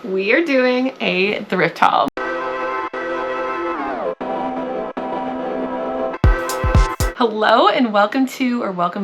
We are doing a thrift haul. Hello and welcome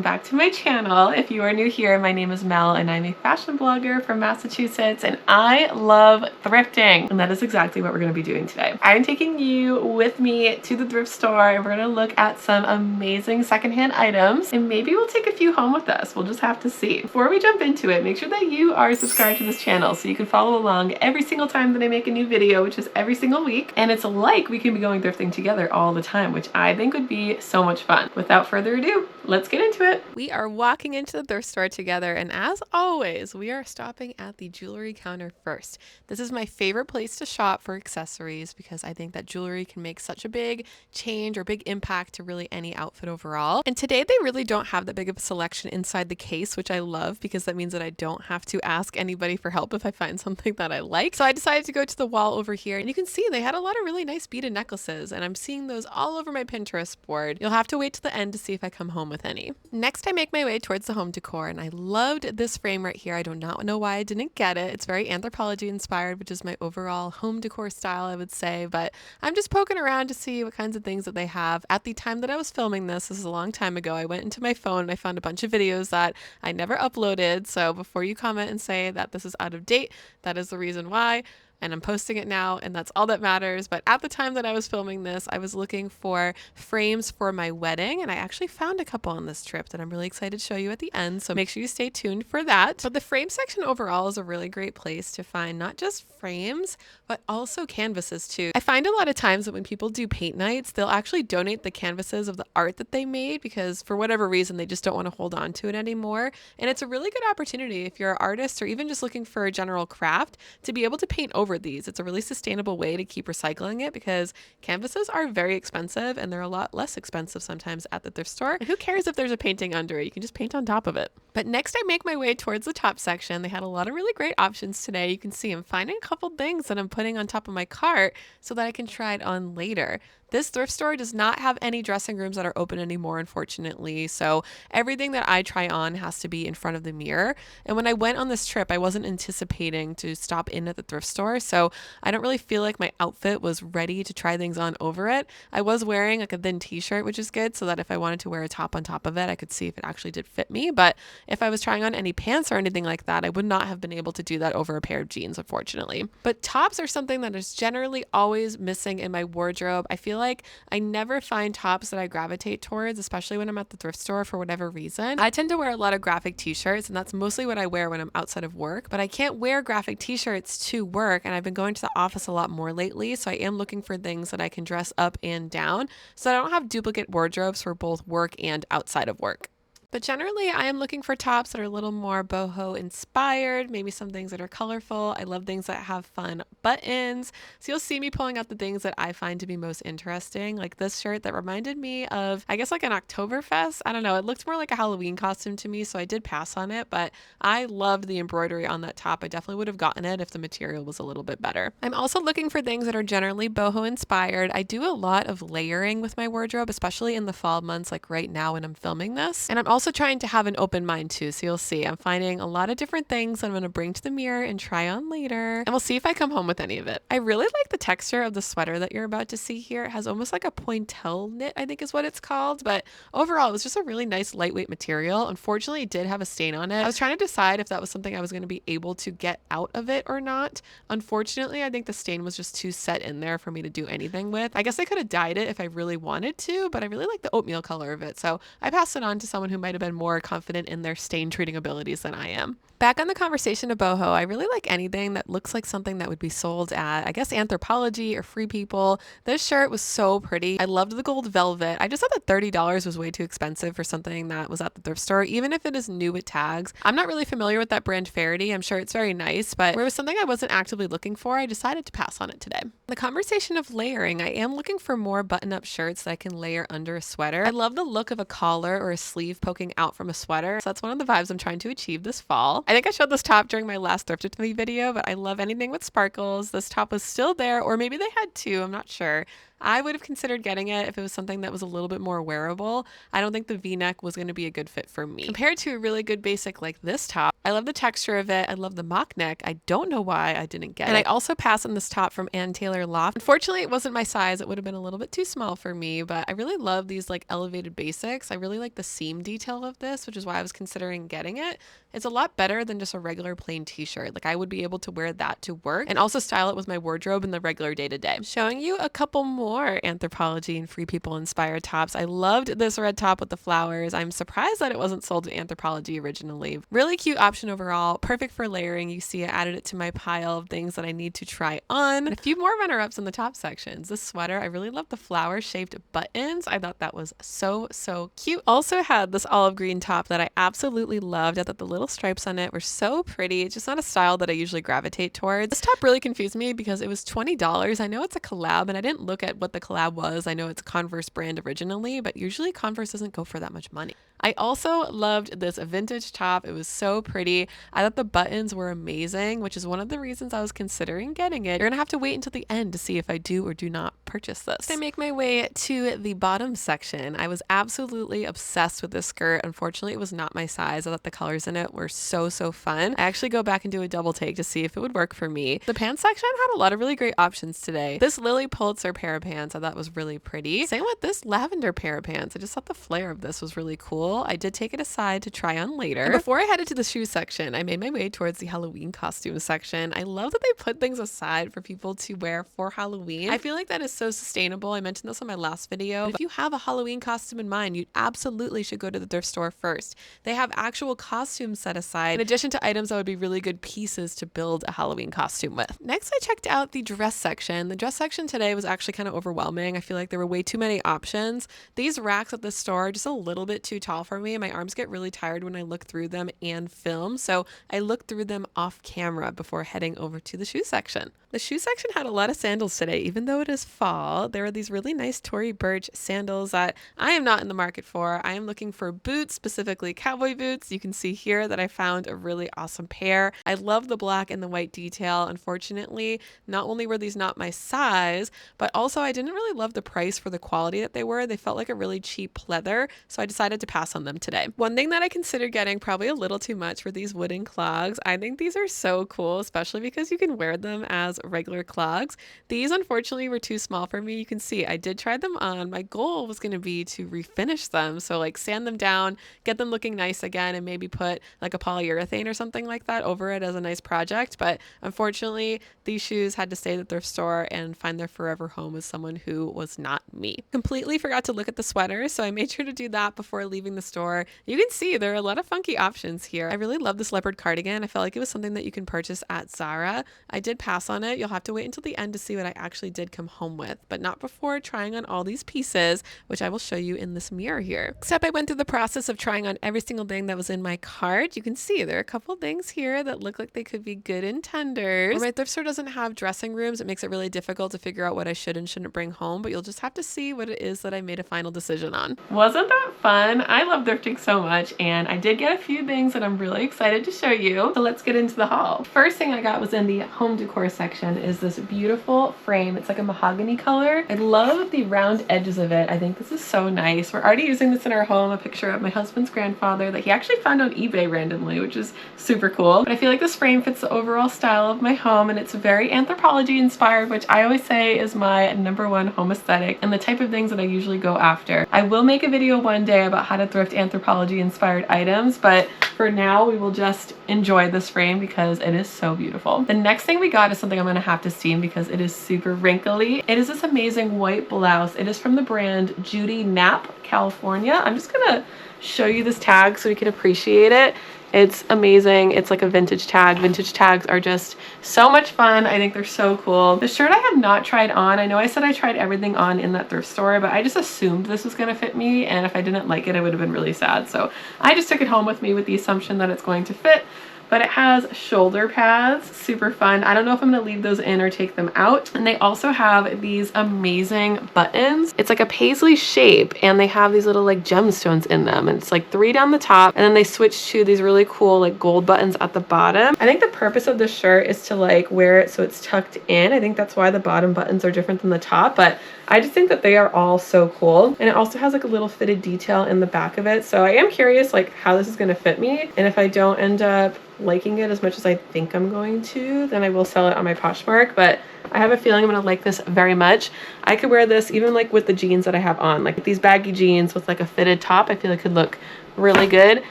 back to my channel. If you are new here, my name is Mel and I'm a fashion blogger from Massachusetts and I love thrifting, and that is exactly what we're going to be doing today. I'm taking you with me to the thrift store and we're going to look at some amazing secondhand items, and maybe we'll take a few home with us. We'll just have to see. Before we jump into it, make sure that you are subscribed to this channel so you can follow along every single time that I make a new video, which is every single week. And it's like we can be going thrifting together all the time, which I think would be so much fun. Without further ado, let's get into it. We are walking into the thrift store together, and as always, we are stopping at the jewelry counter first. This is my favorite place to shop for accessories because I think that jewelry can make such a big change or big impact to really any outfit overall. And today they really don't have that big of a selection inside the case, which I love because that means that I don't have to ask anybody for help if I find something that I like. So I decided to go to the wall over here, and you can see they had a lot of really nice beaded necklaces, and I'm seeing those all over my Pinterest board. You'll have to wait till the end to see if I come home with any. Next, I make my way towards the home decor, and I loved this frame right here. I do not know why I didn't get it. It's very Anthropologie inspired, which is my overall home decor style, I would say, but I'm just poking around to see what kinds of things that they have. At the time that I was filming this is a long time ago, I went into my phone and I found a bunch of videos that I never uploaded, so before you comment and say that this is out of date, that is the reason why. And I'm posting it now, and that's all that matters. But at the time that I was filming this, I was looking for frames for my wedding, and I actually found a couple on this trip that I'm really excited to show you at the end, so make sure you stay tuned for that. But the frame section overall is a really great place to find not just frames, but also canvases too. I find a lot of times that when people do paint nights, they'll actually donate the canvases of the art that they made because for whatever reason, they just don't want to hold on to it anymore. And it's a really good opportunity if you're an artist or even just looking for a general craft to be able to paint over these. It's a really sustainable way to keep recycling it because canvases are very expensive and they're a lot less expensive sometimes at the thrift store. And who cares if there's a painting under it? You can just paint on top of it. But next I make my way towards the top section. They had a lot of really great options today. You can see I'm finding a couple things that I'm putting on top of my cart so that I can try it on later. This thrift store does not have any dressing rooms that are open anymore, unfortunately. So everything that I try on has to be in front of the mirror. And when I went on this trip, I wasn't anticipating to stop in at the thrift store. So I don't really feel like my outfit was ready to try things on over it. I was wearing like a thin t-shirt, which is good, so that if I wanted to wear a top on top of it, I could see if it actually did fit me. But if I was trying on any pants or anything like that, I would not have been able to do that over a pair of jeans, unfortunately. But tops are something that is generally always missing in my wardrobe. I feel like I never find tops that I gravitate towards, especially when I'm at the thrift store for whatever reason. I tend to wear a lot of graphic t-shirts, and that's mostly what I wear when I'm outside of work, but I can't wear graphic t-shirts to work, and I've been going to the office a lot more lately, so I am looking for things that I can dress up and down so I don't have duplicate wardrobes for both work and outside of work. But generally, I am looking for tops that are a little more boho inspired, maybe some things that are colorful. I love things that have fun buttons. So you'll see me pulling out the things that I find to be most interesting, like this shirt that reminded me of, I guess, like an Oktoberfest. I don't know. It looked more like a Halloween costume to me, so I did pass on it, but I loved the embroidery on that top. I definitely would have gotten it if the material was a little bit better. I'm also looking for things that are generally boho inspired. I do a lot of layering with my wardrobe, especially in the fall months, like right now when I'm filming this. And I'm also trying to have an open mind too, so you'll see I'm finding a lot of different things I'm going to bring to the mirror and try on later, and we'll see if I come home with any of it. I really like the texture of the sweater that you're about to see here. It has almost like a pointelle knit, I think is what it's called, but overall it was just a really nice lightweight material. Unfortunately, it did have a stain on it. I was trying to decide if that was something I was going to be able to get out of it or not. Unfortunately, I think the stain was just too set in there for me to do anything with. I guess I could have dyed it if I really wanted to, but I really like the oatmeal color of it, so I passed it on to someone who might have been more confident in their stain treating abilities than I am. Back on the conversation of boho, I really like anything that looks like something that would be sold at, I guess, Anthropologie or Free People. This shirt was so pretty. I loved the gold velvet. I just thought that $30 was way too expensive for something that was at the thrift store, even if it is new with tags. I'm not really familiar with that brand Faraday. I'm sure it's very nice, but where it was something I wasn't actively looking for, I decided to pass on it today. The conversation of layering, I am looking for more button-up shirts that I can layer under a sweater. I love the look of a collar or a sleeve poking out from a sweater, so that's one of the vibes I'm trying to achieve this fall. I think I showed this top during my last Thrift With Me video, but I love anything with sparkles. This top was still there, or maybe they had two, I'm not sure. I would have considered getting it if it was something that was a little bit more wearable. I don't think the V-neck was going to be a good fit for me. Compared to a really good basic like this top, I love the texture of it. I love the mock neck. I don't know why I didn't get it. And I also passed on this top from Ann Taylor Loft. Unfortunately, it wasn't my size. It would have been a little bit too small for me, but I really love these like elevated basics. I really like the seam detail of this, which is why I was considering getting it. It's a lot better than just a regular plain t-shirt. Like I would be able to wear that to work and also style it with my wardrobe in the regular day-to-day. Showing you a couple more Anthropologie and Free People inspired tops. I loved this red top with the flowers. I'm surprised that it wasn't sold in Anthropologie originally. Really cute option overall. Perfect for layering. You see I added it to my pile of things that I need to try on. And a few more runner-ups in the top sections. This sweater, I really love the flower shaped buttons. I thought that was so cute. Also had this olive green top that I absolutely loved. I thought the little stripes on it were so pretty. It's just not a style that I usually gravitate towards. This top really confused me because it was $20. I know it's a collab and I didn't look at what the collab was. I know it's a Converse brand originally, but usually Converse doesn't go for that much money. I also loved this vintage top. It was so pretty. I thought the buttons were amazing, which is one of the reasons I was considering getting it. You're gonna have to wait until the end to see if I do or do not purchase this. I make my way to the bottom section. I was absolutely obsessed with this skirt. Unfortunately, it was not my size. I thought the colors in it were so fun. I actually go back and do a double take to see if it would work for me. The pants section had a lot of really great options today. This Lily Pulitzer pair of pants I thought was really pretty. Same with this lavender pair of pants. I just thought the flare of this was really cool. I did take it aside to try on later. And before I headed to the shoe section, I made my way towards the Halloween costume section. I love that they put things aside for people to wear for Halloween. I feel like that is so sustainable. I mentioned this on my last video, but if you have a Halloween costume in mind, you absolutely should go to the thrift store first. They have actual costumes set aside in addition to items that would be really good pieces to build a Halloween costume with. Next, I checked out the dress section. The dress section today was actually kind of overwhelming. I feel like there were way too many options. These racks at the store are just a little bit too tall for me. My arms get really tired when I look through them and film, so I looked through them off camera before heading over to the shoe section. The shoe section had a lot of sandals today, even though it is fall. There are these really nice Tory Burch sandals that I am not in the market for. I am looking for boots, specifically cowboy boots. You can see here that I found a really awesome pair. I love the black and the white detail. Unfortunately, not only were these not my size, but also I didn't really love the price for the quality that they were. They felt like a really cheap pleather, so I decided to pass on them today. One thing that I considered getting, probably a little too much, were these wooden clogs. I think these are so cool, especially because you can wear them as regular clogs. These unfortunately were too small for me. You can see I did try them on. My goal was going to be to refinish them, so like sand them down, get them looking nice again, and maybe put like a polyurethane or something like that over it as a nice project. But unfortunately, these shoes had to stay at the thrift store and find their forever home with someone who was not me. Completely forgot to look at the sweater, so I made sure to do that before leaving the store. You can see there are a lot of funky options here. I really love this leopard cardigan. I felt like it was something that you can purchase at Zara. I did pass on it. You'll have to wait until the end to see what I actually did come home with, but not before trying on all these pieces, which I will show you in this mirror here. Except I went through the process of trying on every single thing that was in my cart. You can see there are a couple things here that look like they could be good intenders. My thrift store doesn't have dressing rooms. It makes it really difficult to figure out what I should and shouldn't bring home, but you'll just have to see what it is that I made a final decision on. Wasn't that fun? I love thrifting so much, and I did get a few things that I'm really excited to show you. So let's get into the haul. First thing I got was in the home decor section is this beautiful frame. It's like a mahogany color. I love the round edges of it. I think this is so nice. We're already using this in our home. A picture of my husband's grandfather that he actually found on eBay randomly, which is super cool. But I feel like this frame fits the overall style of my home, and it's very Anthropologie inspired, which I always say is my #1 home aesthetic and the type of things that I usually go after. I will make a video one day about how to thrift Anthropologie inspired items, but for now we will just enjoy this frame because it is so beautiful. The next thing we got is something I'm gonna have to steam because it is super wrinkly. It is this amazing white blouse. It is from the brand Judy Knapp, California. I'm just gonna show you this tag so you can appreciate it. It's amazing. It's like a vintage tag. Vintage tags are just so much fun. I think they're so cool. The shirt I have not tried on. I know I said I tried everything on in that thrift store, but I just assumed this was gonna fit me, and if I didn't like it, I would have been really sad. So I just took it home with me with the assumption that it's going to fit. but it has shoulder pads, super fun. I don't know if I'm gonna leave those in or take them out. And they also have these amazing buttons. It's like a paisley shape and they have these little like gemstones in them, and it's like 3 down the top, and then they switch to these really cool like gold buttons at the bottom. I think the purpose of this shirt is to like wear it so it's tucked in. I think that's why the bottom buttons are different than the top, but I just think that they are all so cool. And it also has like a little fitted detail in the back of it, so I am curious like how this is going to fit me, and if I don't end up liking it as much as I think I'm going to, then I will sell it on my Poshmark. But I have a feeling I'm gonna like this very much. I could wear this even like with the jeans that I have on, like these baggy jeans with like a fitted top. I feel it could look really good,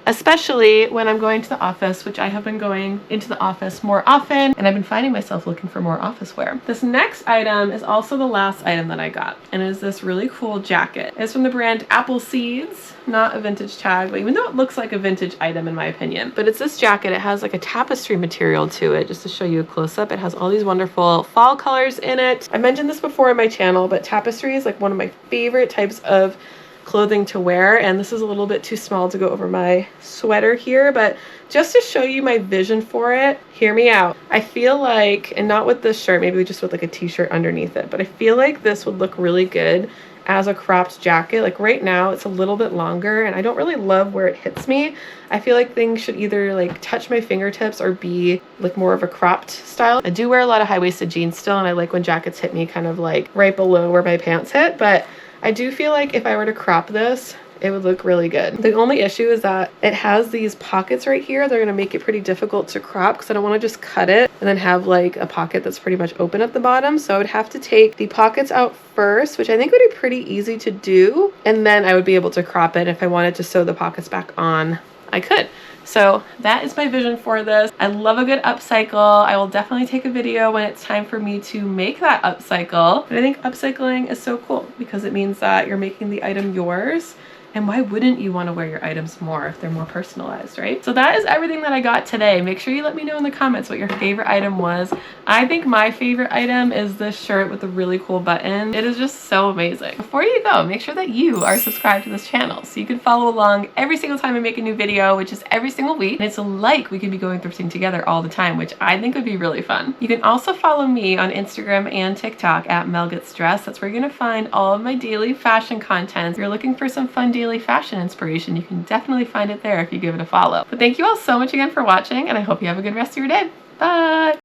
especially when I'm going to the office, which I have been going into the office more often, and I've been finding myself looking for more office wear. This next item is also the last item that I got, and it is this really cool jacket. It's from the brand Apple Seeds, not a vintage tag, but even though it looks like a vintage item in my opinion. But it's this jacket. It has like a tapestry material to it. Just to show you a close-up, it has all these wonderful fall colors in it. I mentioned this before on my channel, but tapestry is like one of my favorite types of clothing to wear, and this is a little bit too small to go over my sweater here, but just to show you my vision for it, hear me out. I feel like, and not with this shirt, maybe just with like a t-shirt underneath it, but I feel like this would look really good as a cropped jacket. Like right now it's a little bit longer and I don't really love where it hits me. I feel like things should either like touch my fingertips or be like more of a cropped style. I do wear a lot of high-waisted jeans still, and I like when jackets hit me kind of like right below where my pants hit, but I do feel like if I were to crop this, it would look really good. The only issue is that it has these pockets right here. They're gonna make it pretty difficult to crop because I don't want to just cut it and then have like a pocket that's pretty much open at the bottom. So I would have to take the pockets out first, which I think would be pretty easy to do, and then I would be able to crop it. If I wanted to sew the pockets back on, I could. So that is my vision for this. I love a good upcycle. I will definitely take a video when it's time for me to make that upcycle. But I think upcycling is so cool because it means that you're making the item yours. And why wouldn't you want to wear your items more if they're more personalized, right? So that is everything that I got today. Make sure you let me know in the comments what your favorite item was. I think my favorite item is this shirt with a really cool button. It is just so amazing. Before you go, make sure that you are subscribed to this channel so you can follow along every single time I make a new video, which is every single week. And it's like we could be going thrifting together all the time, which I think would be really fun. You can also follow me on Instagram and TikTok at Mel Gets Dressed. That's where you're gonna find all of my daily fashion content. If you're looking for some fun daily fashion inspiration, you can definitely find it there if you give it a follow. But thank you all so much again for watching, and I hope you have a good rest of your day. Bye!